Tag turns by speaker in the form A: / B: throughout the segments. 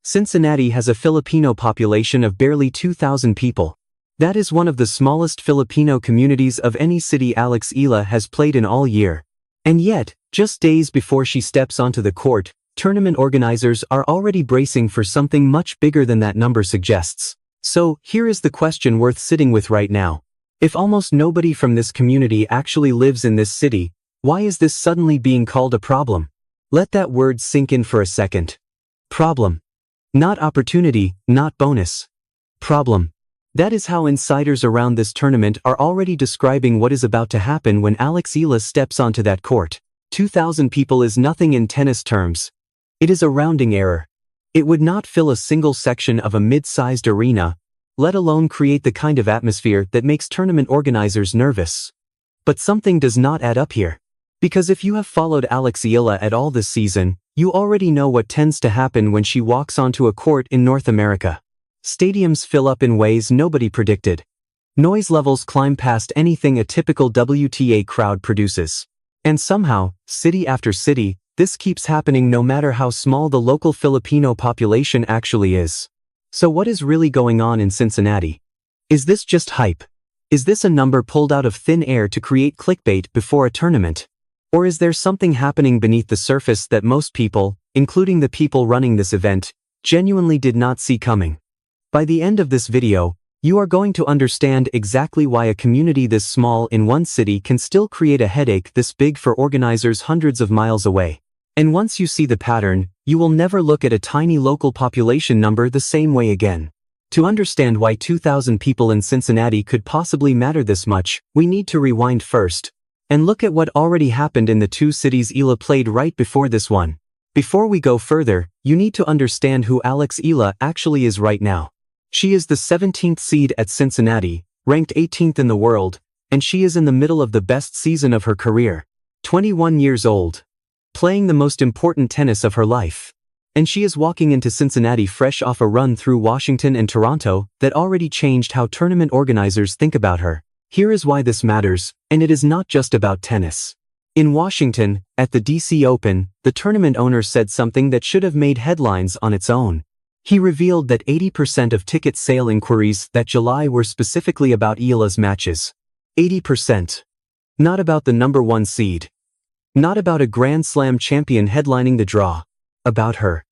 A: Cincinnati has a Filipino population of barely 2,000 people. That is one of the smallest Filipino communities of any city eala has played in all year. And yet, just days before she steps onto the court, tournament organizers are already bracing for something much bigger than that number suggests. So, here is the question worth sitting with right now. If almost nobody from this community actually lives in this city, why is this suddenly being called a problem? Let that word sink in for a second. Problem. Not opportunity, not bonus. Problem. That is how insiders around this tournament are already describing what is about to happen when eala steps onto that court. 2,000 people is nothing in tennis terms. It is a rounding error. It would not fill a single section of a mid-sized arena, let alone create the kind of atmosphere that makes tournament organizers nervous. But something does not add up here. Because if you have followed eala at all this season, you already know what tends to happen when she walks onto a court in North America. Stadiums fill up in ways nobody predicted. Noise levels climb past anything a typical WTA crowd produces. And somehow, city after city, this keeps happening no matter how small the local Filipino population actually is. So what is really going on in Cincinnati? Is this just hype? Is this a number pulled out of thin air to create clickbait before a tournament? Or is there something happening beneath the surface that most people, including the people running this event, genuinely did not see coming? By the end of this video, you are going to understand exactly why a community this small in one city can still create a headache this big for organizers hundreds of miles away. And once you see the pattern, you will never look at a tiny local population number the same way again. To understand why 2,000 people in Cincinnati could possibly matter this much, we need to rewind first and look at what already happened in the two cities eala played right before this one. Before we go further, you need to understand who eala actually is right now. She is the 17th seed at Cincinnati, ranked 18th in the world, and she is in the middle of the best season of her career. 21 years old. Playing the most important tennis of her life. And she is walking into Cincinnati fresh off a run through Washington and Toronto that already changed how tournament organizers think about her. Here is why this matters, and it is not just about tennis. In Washington, at the DC Open, the tournament owner said something that should have made headlines on its own. He revealed that 80% of ticket sale inquiries that July were specifically about eala's matches. 80%. Not about the number one seed. Not about a Grand Slam champion headlining the draw. About her.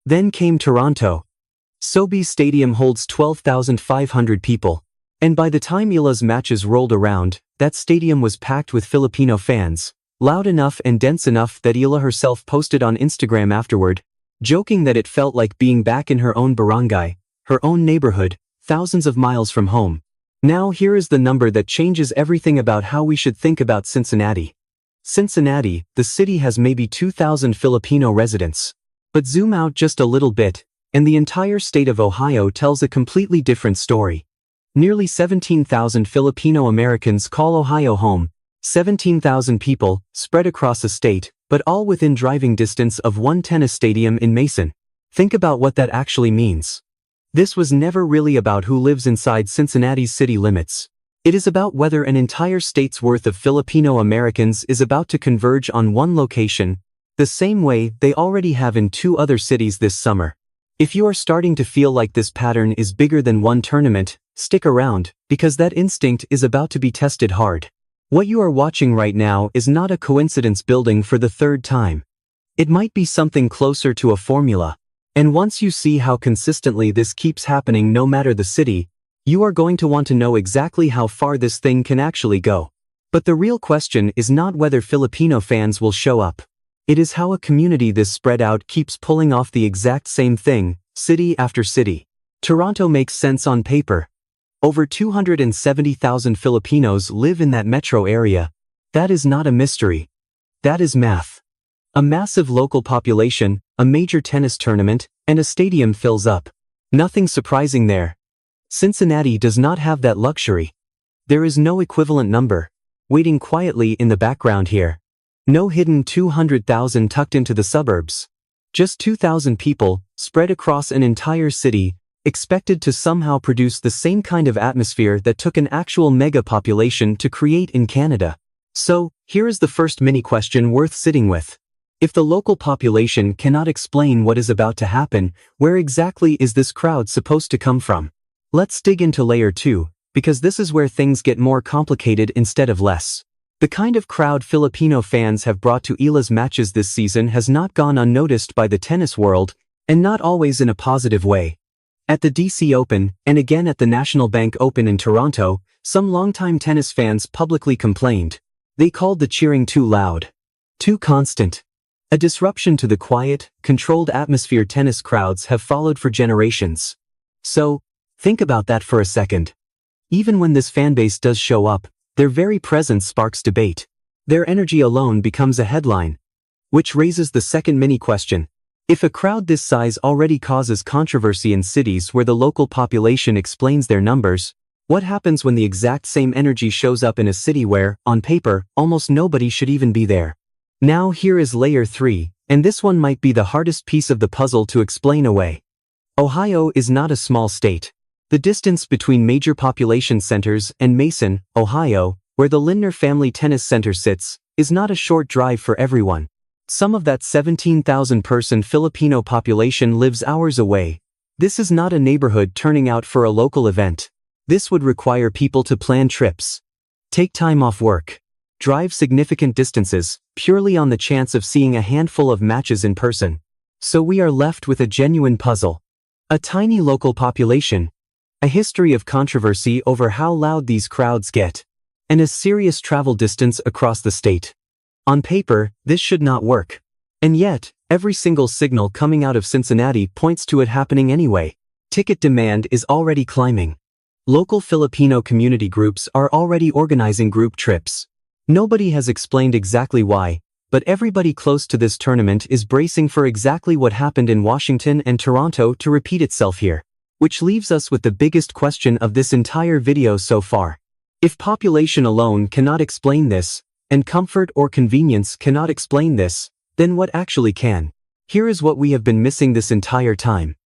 A: Then came Toronto. SoBi Stadium holds 12,500 people. And by the time eala's matches rolled around, that stadium was packed with Filipino fans, loud enough and dense enough that eala herself posted on Instagram afterward, joking that it felt like being back in her own barangay, her own neighborhood, thousands of miles from home. Now here is the number that changes everything about how we should think about Cincinnati. Cincinnati, the city has maybe 2,000 Filipino residents. But zoom out just a little bit, and the entire state of Ohio tells a completely different story. Nearly 17,000 Filipino Americans call Ohio home, 17,000 people, spread across the state, but all within driving distance of one tennis stadium in Mason. Think about what that actually means. This was never really about who lives inside Cincinnati's city limits. It is about whether an entire state's worth of Filipino Americans is about to converge on one location, the same way they already have in two other cities this summer. If you are starting to feel like this pattern is bigger than one tournament, stick around, because that instinct is about to be tested hard. What you are watching right now is not a coincidence building for the third time. It might be something closer to a formula. And once you see how consistently this keeps happening no matter the city, you are going to want to know exactly how far this thing can actually go. But the real question is not whether Filipino fans will show up. It is how a community this spread out keeps pulling off the exact same thing, city after city. Toronto makes sense on paper. Over 270,000 Filipinos live in that metro area. That is not a mystery. That is math. A massive local population, a major tennis tournament, and a stadium fills up. Nothing surprising there. Cincinnati does not have that luxury. There is no equivalent number, waiting quietly in the background here. No hidden 200,000 tucked into the suburbs. Just 2,000 people, spread across an entire city, expected to somehow produce the same kind of atmosphere that took an actual mega population to create in Canada. So, here is the first mini question worth sitting with. If the local population cannot explain what is about to happen, where exactly is this crowd supposed to come from? Let's dig into layer 2, because this is where things get more complicated instead of less. The kind of crowd Filipino fans have brought to eala's matches this season has not gone unnoticed by the tennis world, and not always in a positive way. At the DC Open, and again at the National Bank Open in Toronto, some longtime tennis fans publicly complained. They called the cheering too loud, too constant. A disruption to the quiet, controlled atmosphere tennis crowds have followed for generations. So, think about that for a second. Even when this fanbase does show up, their very presence sparks debate. Their energy alone becomes a headline. Which raises the second mini-question. If a crowd this size already causes controversy in cities where the local population explains their numbers, what happens when the exact same energy shows up in a city where, on paper, almost nobody should even be there? Now here is layer 3, and this one might be the hardest piece of the puzzle to explain away. Ohio is not a small state. The distance between major population centers and Mason, Ohio, where the Lindner Family Tennis Center sits, is not a short drive for everyone. Some of that 17,000-person Filipino population lives hours away. This is not a neighborhood turning out for a local event. This would require people to plan trips, take time off work, drive significant distances, purely on the chance of seeing a handful of matches in person. So we are left with a genuine puzzle. A tiny local population, a history of controversy over how loud these crowds get, and a serious travel distance across the state. On paper, this should not work. And yet, every single signal coming out of Cincinnati points to it happening anyway. Ticket demand is already climbing. Local Filipino community groups are already organizing group trips. Nobody has explained exactly why, but everybody close to this tournament is bracing for exactly what happened in Washington and Toronto to repeat itself here. Which leaves us with the biggest question of this entire video so far. If population alone cannot explain this, and comfort or convenience cannot explain this, then what actually can? Here is what we have been missing this entire time.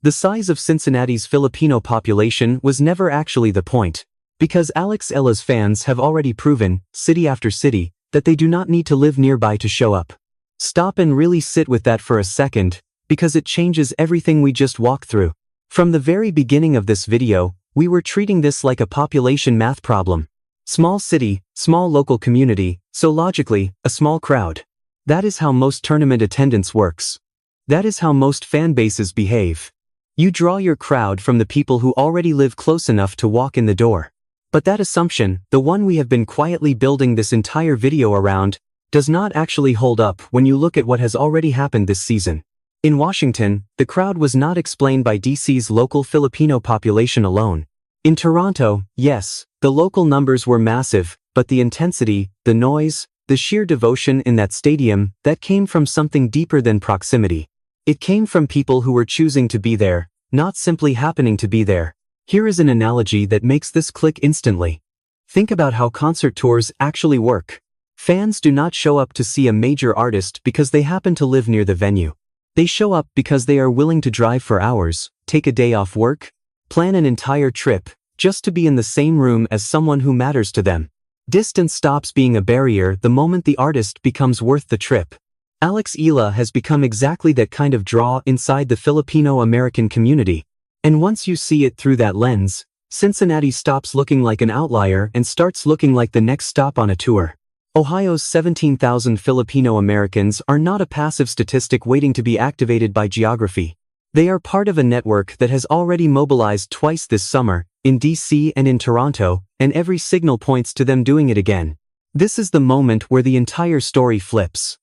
A: The size of Cincinnati's Filipino population was never actually the point. Because Alex Eala's fans have already proven, city after city, that they do not need to live nearby to show up. Stop and really sit with that for a second, because it changes everything we just walked through. From the very beginning of this video, we were treating this like a population math problem. Small city, small local community, so logically, a small crowd. That is how most tournament attendance works. That is how most fan bases behave. You draw your crowd from the people who already live close enough to walk in the door. But that assumption, the one we have been quietly building this entire video around, does not actually hold up when you look at what has already happened this season. In Washington, the crowd was not explained by DC's local Filipino population alone. In Toronto, yes, the local numbers were massive, but the intensity, the noise, the sheer devotion in that stadium, that came from something deeper than proximity. It came from people who were choosing to be there, not simply happening to be there. Here is an analogy that makes this click instantly. Think about how concert tours actually work. Fans do not show up to see a major artist because they happen to live near the venue. They show up because they are willing to drive for hours, take a day off work, plan an entire trip, just to be in the same room as someone who matters to them. Distance stops being a barrier the moment the artist becomes worth the trip. Alex Eala has become exactly that kind of draw inside the Filipino-American community. And once you see it through that lens, Cincinnati stops looking like an outlier and starts looking like the next stop on a tour. Ohio's 17,000 Filipino Americans are not a passive statistic waiting to be activated by geography. They are part of a network that has already mobilized twice this summer, in DC and in Toronto, and every signal points to them doing it again. This is the moment where the entire story flips.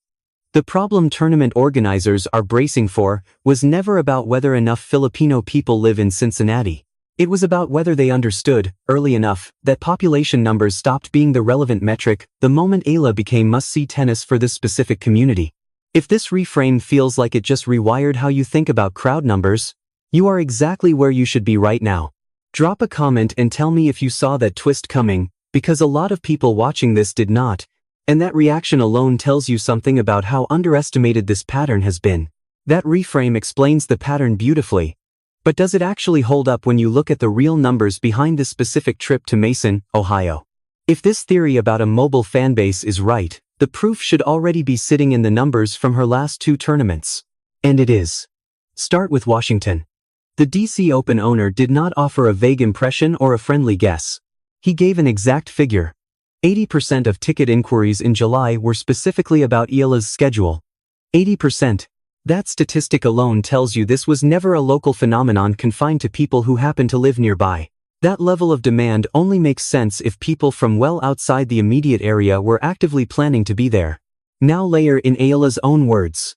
A: The problem tournament organizers are bracing for was never about whether enough Filipino people live in Cincinnati. It was about whether they understood, early enough, that population numbers stopped being the relevant metric the moment eala became must-see tennis for this specific community. If this reframe feels like it just rewired how you think about crowd numbers, you are exactly where you should be right now. Drop a comment and tell me if you saw that twist coming, because a lot of people watching this did not. And that reaction alone tells you something about how underestimated this pattern has been. That reframe explains the pattern beautifully. But does it actually hold up when you look at the real numbers behind this specific trip to Mason, Ohio? If this theory about a mobile fanbase is right, The proof should already be sitting in the numbers from her last 2 tournaments. And it is. Start with Washington. The DC Open owner did not offer a vague impression or a friendly guess. He gave an exact figure. 80% of ticket inquiries in July were specifically about eala's schedule. 80%. That statistic alone tells you this was never a local phenomenon confined to people who happen to live nearby. That level of demand only makes sense if people from well outside the immediate area were actively planning to be there. Now layer in eala's own words.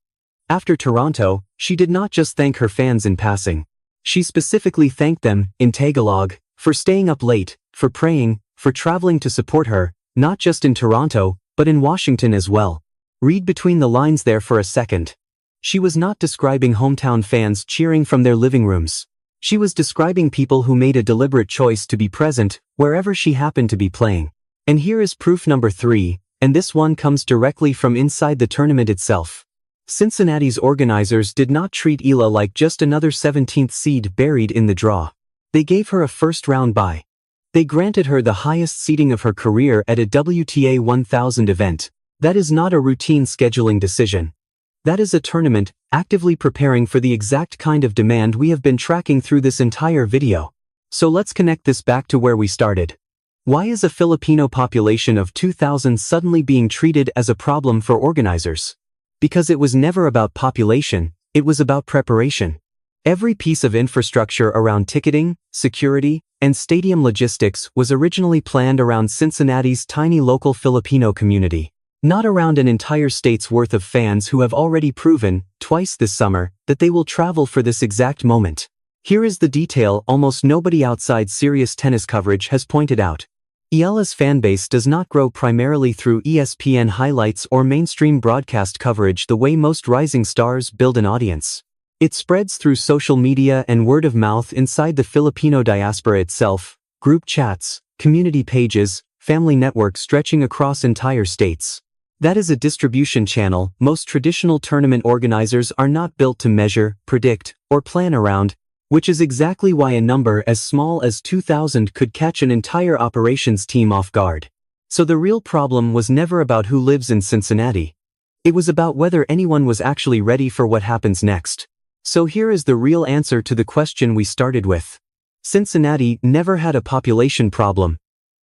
A: After Toronto, she did not just thank her fans in passing. She specifically thanked them, in Tagalog, for staying up late, for praying, for traveling to support her, not just in Toronto, but in Washington as well. Read between the lines there for a second. She was not describing hometown fans cheering from their living rooms. She was describing people who made a deliberate choice to be present, wherever she happened to be playing. And here is proof number 3, and this one comes directly from inside the tournament itself. Cincinnati's organizers did not treat eala like just another 17th seed buried in the draw. They gave her a first-round bye. They granted her the highest seeding of her career at a WTA 1000 event. That is not a routine scheduling decision. That is a tournament, actively preparing for the exact kind of demand we have been tracking through this entire video. So let's connect this back to where we started. Why is a Filipino population of 2,000 suddenly being treated as a problem for organizers? Because it was never about population, it was about preparation. Every piece of infrastructure around ticketing, security, and stadium logistics was originally planned around Cincinnati's tiny local Filipino community. Not around an entire state's worth of fans who have already proven, twice this summer, that they will travel for this exact moment. Here is the detail almost nobody outside serious tennis coverage has pointed out. eala's fanbase does not grow primarily through ESPN highlights or mainstream broadcast coverage the way most rising stars build an audience. It spreads through social media and word of mouth inside the Filipino diaspora itself, group chats, community pages, family networks stretching across entire states. That is a distribution channel most traditional tournament organizers are not built to measure, predict, or plan around, which is exactly why a number as small as 2,000 could catch an entire operations team off guard. So the real problem was never about who lives in Cincinnati. It was about whether anyone was actually ready for what happens next. So here is the real answer to the question we started with. Cincinnati never had a population problem.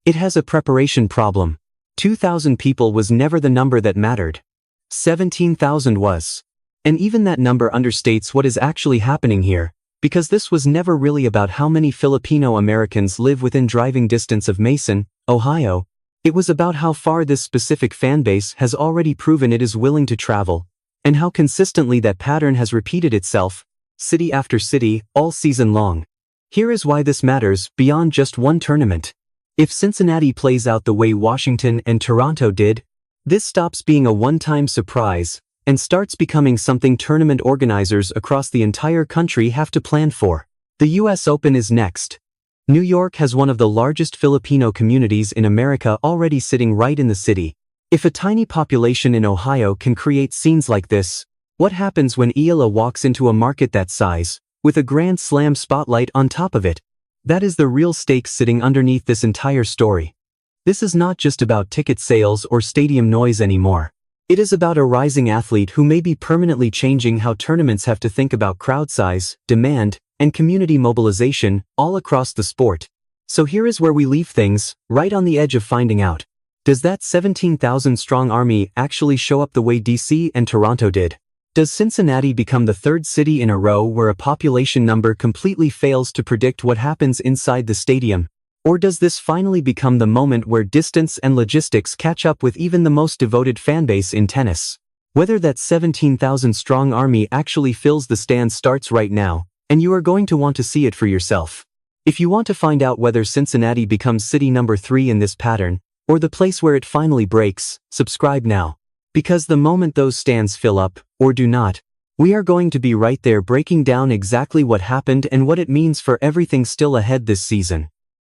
A: It has a preparation problem. 2,000 people was never the number that mattered. 17,000 was. And even that number understates what is actually happening here, because this was never really about how many Filipino Americans live within driving distance of Mason, Ohio. It was about how far this specific fanbase has already proven it is willing to travel, and how consistently that pattern has repeated itself, city after city, all season long. Here is why this matters beyond just one tournament. If Cincinnati plays out the way Washington and Toronto did, this stops being a one-time surprise and starts becoming something tournament organizers across the entire country have to plan for. The US Open is next. New York has one of the largest Filipino communities in America already sitting right in the city. If a tiny population in Ohio can create scenes like this, what happens when eala walks into a market that size, with a Grand Slam spotlight on top of it? That is the real stakes sitting underneath this entire story. This is not just about ticket sales or stadium noise anymore. It is about a rising athlete who may be permanently changing how tournaments have to think about crowd size, demand, and community mobilization, all across the sport. So here is where we leave things, right on the edge of finding out. Does that 17,000-strong army actually show up the way DC and Toronto did? Does Cincinnati become the third city in a row where a population number completely fails to predict what happens inside the stadium? Or does this finally become the moment where distance and logistics catch up with even the most devoted fanbase in tennis? Whether that 17,000-strong army actually fills the stands starts right now, and you are going to want to see it for yourself. If you want to find out whether Cincinnati becomes city number 3 in this pattern, or the place where it finally breaks, subscribe now. Because the moment those stands fill up, or do not, we are going to be right there breaking down exactly what happened and what it means for everything still ahead this season.